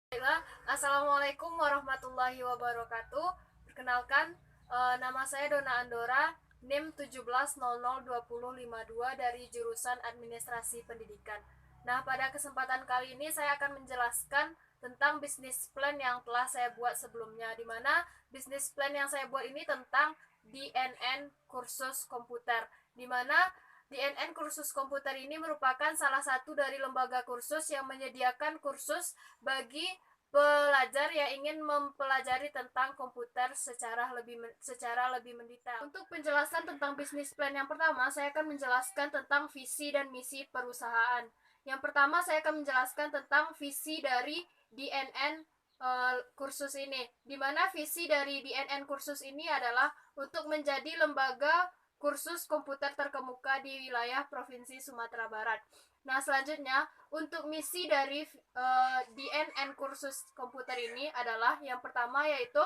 Baiklah, Assalamualaikum warahmatullahi wabarakatuh. Perkenalkan, nama saya Dona Andora, NIM 17002052 dari jurusan Administrasi Pendidikan. Nah, pada kesempatan kali ini saya akan menjelaskan tentang bisnis plan yang telah saya buat sebelumnya, di mana bisnis plan yang saya buat ini tentang DNN kursus komputer, di mana DNN kursus komputer ini merupakan salah satu dari lembaga kursus yang menyediakan kursus bagi pelajar yang ingin mempelajari tentang komputer secara lebih mendetail. Untuk penjelasan tentang bisnis plan yang pertama, saya akan menjelaskan tentang visi dan misi perusahaan. Yang pertama, saya akan menjelaskan tentang visi dari DNN kursus ini, di mana visi dari DNN kursus ini adalah untuk menjadi lembaga kursus komputer terkemuka di wilayah Provinsi Sumatera Barat. Nah, selanjutnya untuk misi dari DNN kursus komputer ini adalah yang pertama yaitu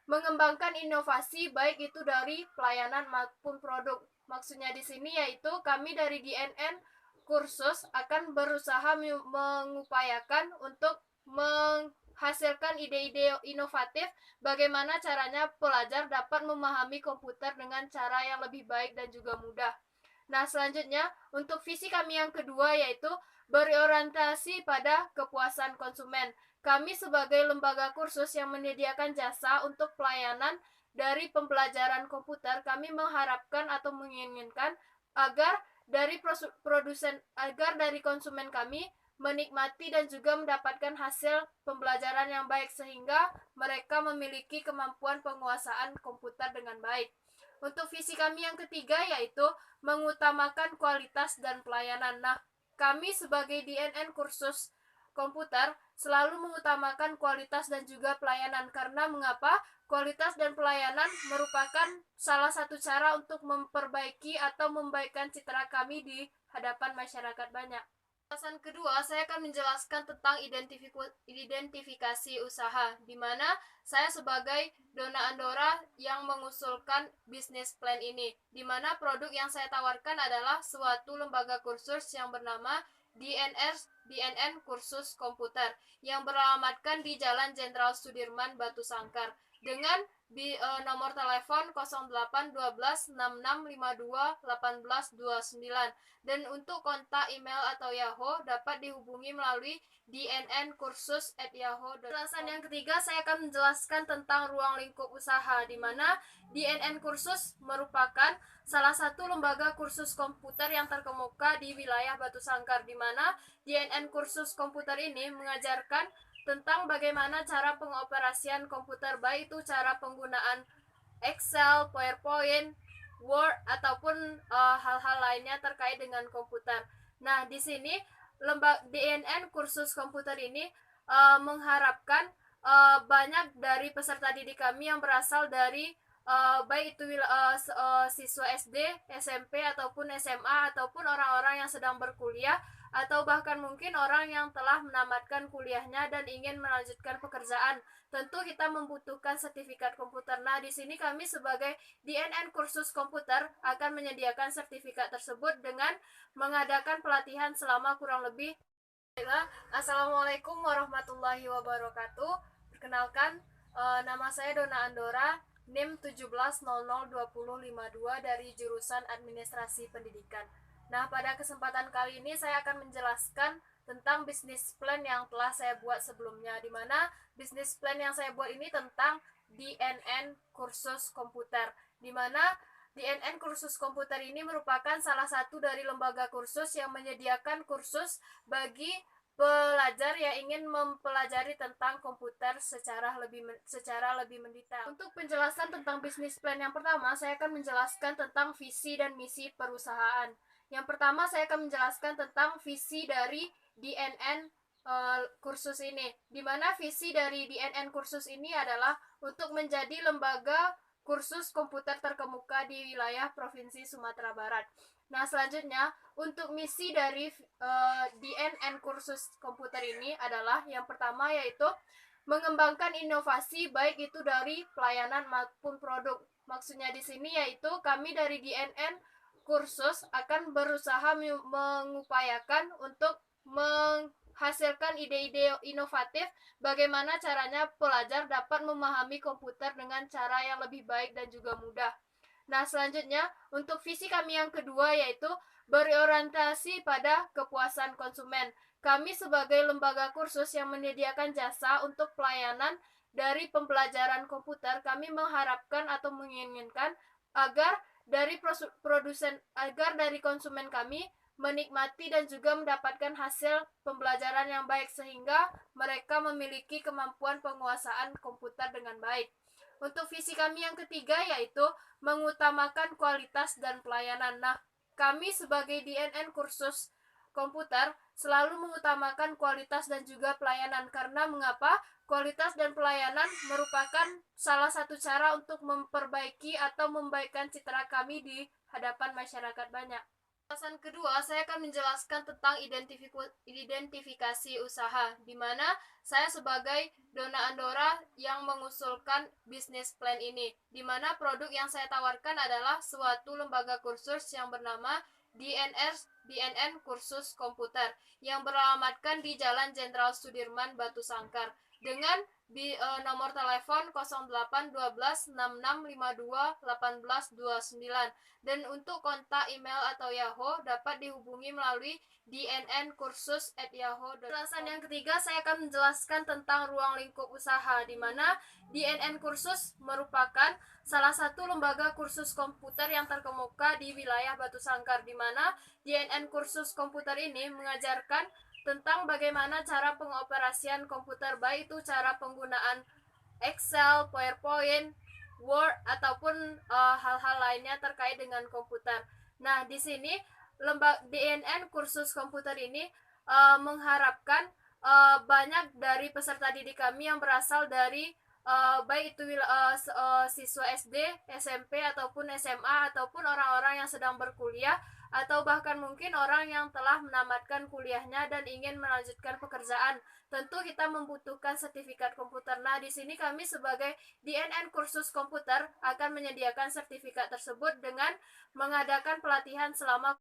mengembangkan inovasi baik itu dari pelayanan maupun produk. Maksudnya di sini yaitu kami dari DNN kursus akan berusaha mengupayakan untuk menghasilkan ide-ide inovatif bagaimana caranya pelajar dapat memahami komputer dengan cara yang lebih baik dan juga mudah. Nah, selanjutnya untuk visi kami yang kedua yaitu berorientasi pada kepuasan konsumen. Kami sebagai lembaga kursus yang menyediakan jasa untuk pelayanan dari pembelajaran komputer, kami mengharapkan atau menginginkan agar dari konsumen kami menikmati dan juga mendapatkan hasil pembelajaran yang baik sehingga mereka memiliki kemampuan penguasaan komputer dengan baik. Untuk visi kami yang ketiga yaitu mengutamakan kualitas dan pelayanan. Nah, kami sebagai DNN kursus komputer selalu mengutamakan kualitas dan juga pelayanan karena mengapa? Kualitas dan pelayanan merupakan salah satu cara untuk memperbaiki atau membaikkan citra kami di hadapan masyarakat banyak. Penjelasan kedua, saya akan menjelaskan tentang identifikasi usaha, di mana saya sebagai Dona Andora yang mengusulkan bisnis plan ini, di mana produk yang saya tawarkan adalah suatu lembaga kursus yang bernama DNN Kursus Komputer, yang beralamatkan di Jalan Jenderal Sudirman, Batu Sangkar, dengan nomor telepon 081266521829, dan untuk kontak email atau Yahoo dapat dihubungi melalui dnnkursus@yahoo.com. Penjelasan yang ketiga, saya akan menjelaskan tentang ruang lingkup usaha, di mana DNN Kursus merupakan salah satu lembaga kursus komputer yang terkemuka di wilayah Batu Sangkar, di mana DNN Kursus Komputer ini mengajarkan tentang bagaimana cara pengoperasian komputer, baik itu cara penggunaan Excel, PowerPoint, Word ataupun hal-hal lainnya terkait dengan komputer. Nah, di sini lembaga DNN kursus komputer ini mengharapkan banyak dari peserta didik kami yang berasal dari baik itu siswa SD, SMP ataupun SMA ataupun orang-orang yang sedang berkuliah atau bahkan mungkin orang yang telah menamatkan kuliahnya dan ingin melanjutkan pekerjaan. Tentu kita membutuhkan sertifikat komputer. Nah, di sini kami sebagai DNN kursus komputer akan menyediakan sertifikat tersebut dengan mengadakan pelatihan selama kurang lebih. Assalamualaikum warahmatullahi wabarakatuh. Perkenalkan, nama saya Dona Andora, NIM 17002052 dari jurusan Administrasi Pendidikan. Nah, pada kesempatan kali ini saya akan menjelaskan tentang bisnis plan yang telah saya buat sebelumnya, di mana bisnis plan yang saya buat ini tentang DNN kursus komputer, di mana DNN kursus komputer ini merupakan salah satu dari lembaga kursus yang menyediakan kursus bagi pelajar yang ingin mempelajari tentang komputer secara lebih mendetail. Untuk penjelasan tentang bisnis plan yang pertama, saya akan menjelaskan tentang visi dan misi perusahaan. Yang pertama, saya akan menjelaskan tentang visi dari DNN kursus ini, di mana visi dari DNN kursus ini adalah untuk menjadi lembaga kursus komputer terkemuka di wilayah Provinsi Sumatera Barat. Nah, selanjutnya untuk misi dari DNN kursus komputer ini adalah yang pertama yaitu mengembangkan inovasi baik itu dari pelayanan maupun produk. Maksudnya di sini yaitu kami dari DNN kursus akan berusaha mengupayakan untuk menghasilkan ide-ide inovatif bagaimana caranya pelajar dapat memahami komputer dengan cara yang lebih baik dan juga mudah. Nah, selanjutnya untuk visi kami yang kedua yaitu berorientasi pada kepuasan konsumen. Kami sebagai lembaga kursus yang menyediakan jasa untuk pelayanan dari pembelajaran komputer, kami mengharapkan atau menginginkan agar dari konsumen kami menikmati dan juga mendapatkan hasil pembelajaran yang baik sehingga mereka memiliki kemampuan penguasaan komputer dengan baik. Untuk visi kami yang ketiga yaitu mengutamakan kualitas dan pelayanan. Nah, kami sebagai DNN kursus komputer selalu mengutamakan kualitas dan juga pelayanan. Karena mengapa? Kualitas dan pelayanan merupakan salah satu cara untuk memperbaiki atau membaikkan citra kami di hadapan masyarakat banyak. Alasan kedua, saya akan menjelaskan tentang identifikasi usaha, di mana saya sebagai Donna Andora yang mengusulkan bisnis plan ini, di mana produk yang saya tawarkan adalah suatu lembaga kursus yang bernama DNN Kursus Komputer, yang beralamatkan di Jalan Jenderal Sudirman, Batu Sangkar, dengan nomor telepon 081266521829, dan untuk kontak email atau Yahoo dapat dihubungi melalui dnnkursus@yahoo.com. Penjelasan yang ketiga, saya akan menjelaskan tentang ruang lingkup usaha, di mana DNN Kursus merupakan salah satu lembaga kursus komputer yang terkemuka di wilayah Batu Sangkar, di mana DNN Kursus Komputer ini mengajarkan tentang bagaimana cara pengoperasian komputer, baik itu cara penggunaan Excel, PowerPoint, Word, ataupun hal-hal lainnya terkait dengan komputer. Nah, di sini DNN Kursus Komputer ini mengharapkan banyak dari peserta didik kami yang berasal dari baik itu siswa SD, SMP, ataupun SMA, ataupun orang-orang yang sedang berkuliah, atau bahkan mungkin orang yang telah menamatkan kuliahnya dan ingin melanjutkan pekerjaan. Tentu kita membutuhkan sertifikat komputer. Nah, di sini kami sebagai DNN Kursus Komputer akan menyediakan sertifikat tersebut dengan mengadakan pelatihan selama